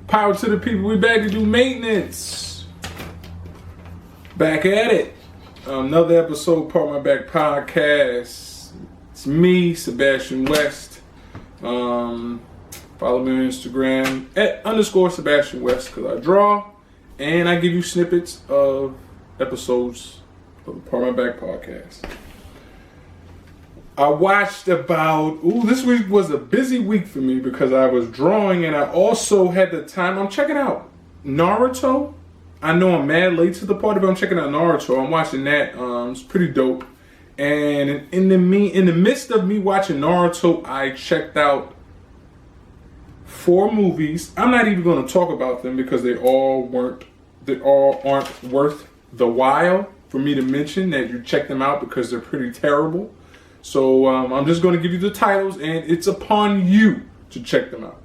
Power to the people. We back to do maintenance. Back at it. Another episode, Part My Back Podcast. It's me, Sebastian West. Follow me on Instagram at _Sebastian West because I draw and I give you snippets of episodes of the Part My Back Podcast. I watched this week was a busy week for me because I was drawing and I also had the time. I'm checking out Naruto. I know I'm mad late to the party, but I'm checking out Naruto. I'm watching that. It's pretty dope. And in the midst of me watching Naruto, I checked out 4 movies. I'm not even going to talk about them because they all aren't worth the while for me to mention that you check them out because they're pretty terrible. So I'm just going to give you the titles, and it's upon you to check them out.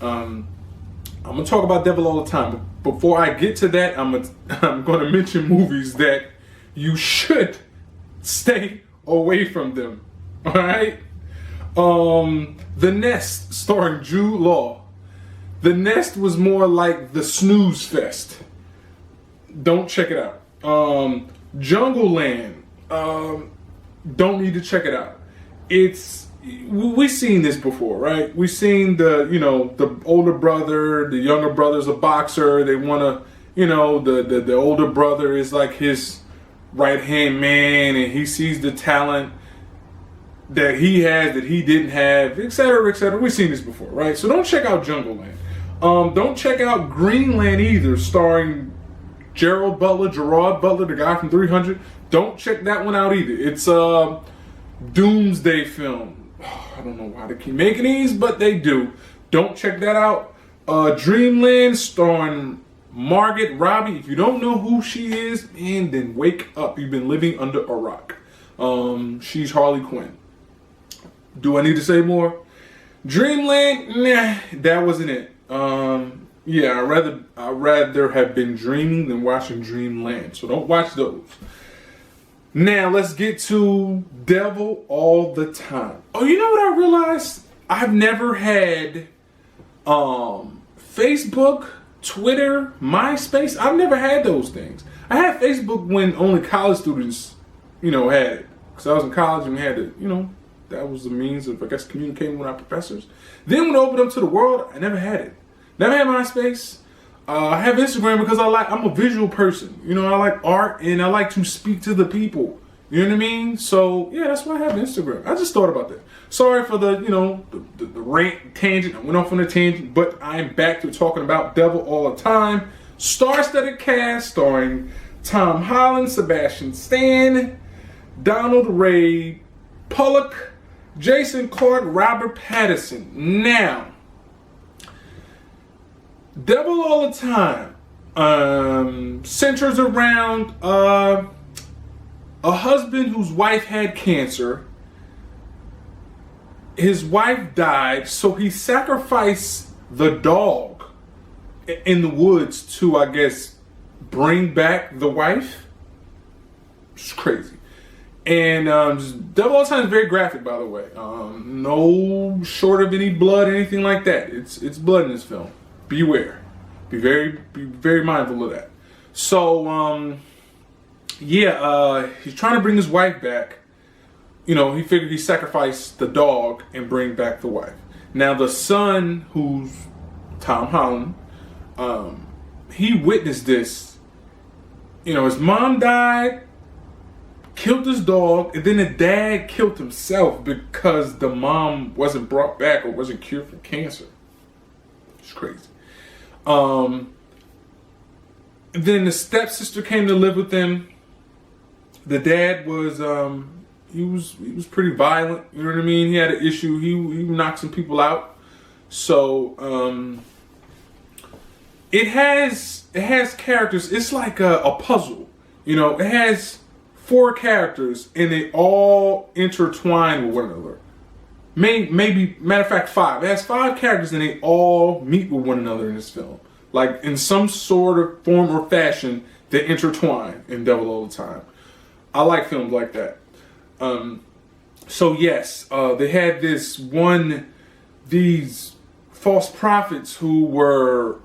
I'm going to talk about Devil All the Time, but before I get to that, I'm going to mention movies that you should stay away from them. All right? The Nest, starring Jude Law. The Nest was more like the snooze fest. Don't check it out. Jungle Land. Don't need to check it out. We've seen this before, right? We've seen the older brother, the younger brother's a boxer. They want to, the older brother is like his right hand man, and he sees the talent that he has that he didn't have, etc., etc. We've seen this before, right? So don't check out Jungle Land. Don't check out Greenland either, starring Gerard Butler, the guy from 300. Don't check that one out either. It's a doomsday film. I don't know why they keep making these, but they do. Don't check that out. Dreamland, starring Margot Robbie. If you don't know who she is, man, then wake up. You've been living under a rock. She's Harley Quinn. Do I need to say more? Dreamland, nah, that wasn't it. Yeah, I'd rather have been dreaming than watching Dreamland. So don't watch those. Now let's get to Devil All the Time. Oh, you know what I realized? I've never had Facebook, Twitter, MySpace. I've never had those things. I had Facebook when only college students, had it. Because I was in college and we had to, that was the means of, I guess, communicating with our professors. Then when I opened up to the world, I never had it. Never had MySpace. I have Instagram because I'm a visual person. I like art and I like to speak to the people. You know what I mean? So yeah, that's why I have Instagram. I just thought about that. Sorry for the rant tangent. I went off on a tangent, but I'm back to talking about Devil All the Time. Star-studded cast starring Tom Holland, Sebastian Stan, Donald Ray Pollock, Jason Clarke, Robert Pattinson. Now, Devil All the Time centers around a husband whose wife had cancer. His wife died, so he sacrificed the dog in the woods to, I guess, bring back the wife. It's crazy. And Devil All the Time is very graphic, by the way. No short of any blood, anything like that. It's blood in this film. Beware. Be very mindful of that. So, he's trying to bring his wife back. He figured he'd sacrifice the dog and bring back the wife. Now, the son, who's Tom Holland, he witnessed this. His mom died, killed his dog, and then the dad killed himself because the mom wasn't brought back or wasn't cured from cancer. It's crazy. Then the stepsister came to live with them. The dad was he was pretty violent. You know what I mean? He had an issue. He knocked some people out. So it has characters. It's like a puzzle. It has 4 characters and they all intertwine with one another. Maybe, matter of fact, 5. It has 5 characters and they all meet with one another in this film. Like, in some sort of form or fashion, they intertwine in Devil All the Time. I like films like that. So yes, they had these false prophets who were,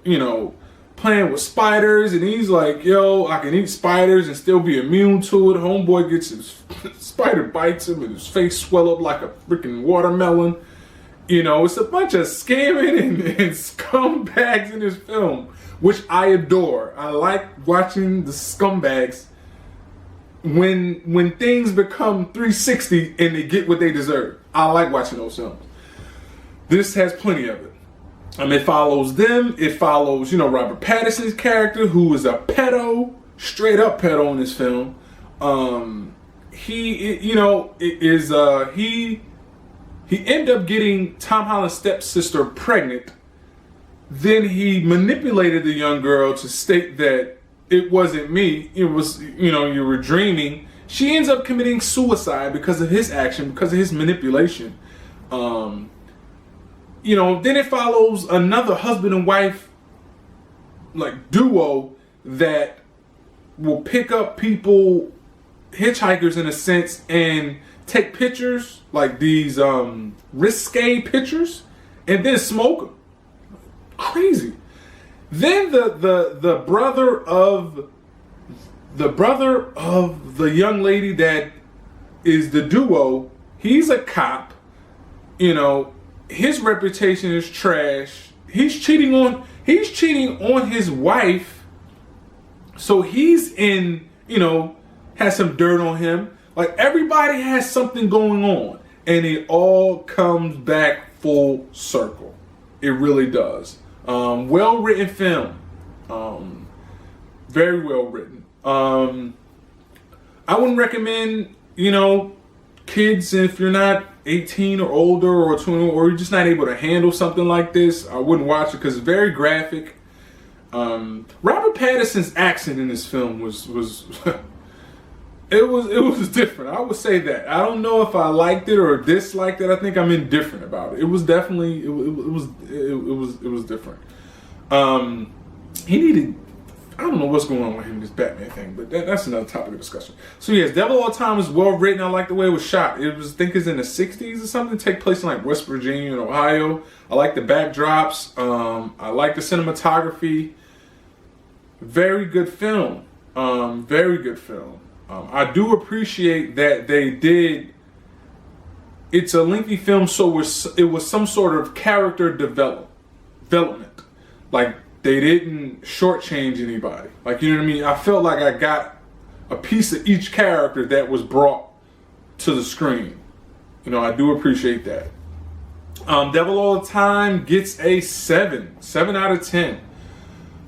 playing with spiders, and he's like, yo, I can eat spiders and still be immune to it. Homeboy gets his spider bites him and his face swell up like a freaking watermelon. It's a bunch of scamming and scumbags in this film, which I adore. I like watching the scumbags when things become 360 and they get what they deserve. I like watching those films. This has plenty of it. It follows them. It follows, Robert Pattinson's character, who is a pedo, straight up pedo in this film. He ended up getting Tom Holland's stepsister pregnant. Then he manipulated the young girl to state that it wasn't me. It was, you were dreaming. She ends up committing suicide because of his action, because of his manipulation. Then it follows another husband and wife duo that will pick up people, hitchhikers in a sense, and take pictures, like these risque pictures, and then smoke them. Crazy. Then the brother of the young lady that is the duo, he's a cop. His reputation is trash. He's cheating on his wife. So he's in, has some dirt on him. Like, everybody has something going on, and it all comes back full circle. It really does. Well-written film. Very well written. I wouldn't recommend, kids, if you're not 18 or older or 20, or you're just not able to handle something like this, I wouldn't watch it because it's very graphic. Robert Pattinson's accent in this film was it was different. I would say that. I don't know if I liked it or disliked it. I think I'm indifferent about it. It was definitely it was different. He needed. I don't know what's going on with him in this Batman thing, but that's another topic of discussion. So yes, Devil All the Time is well written. I like the way it was shot. It was, I think it's in the 60s or something. Take place in West Virginia and Ohio. I like the backdrops. I like the cinematography. Very good film. Very good film. I do appreciate that they did. It's a lengthy film, so it was some sort of character development. Like, they didn't shortchange anybody. Like, you know what I mean? I felt like I got a piece of each character that was brought to the screen. I do appreciate that. Devil All the Time gets a 7 out of 10.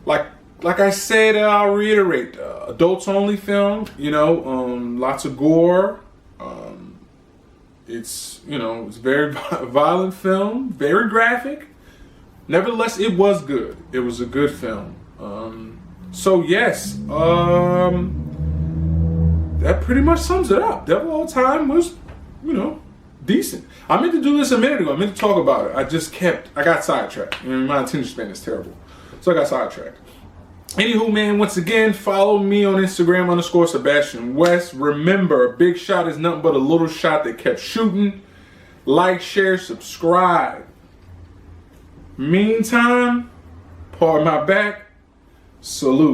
Like I said, I'll reiterate, adults only film, lots of gore. It's a very violent film, very graphic. Nevertheless, it was good. It was a good film. So yes, that pretty much sums it up. Devil All the Time was, decent. I meant to do this a minute ago. I meant to talk about it. I got sidetracked. My attention span is terrible. So I got sidetracked. Anywho, man, once again, follow me on Instagram _Sebastian West. Remember, a big shot is nothing but a little shot that kept shooting. Like, share, subscribe. Meantime, pardon my back, salute.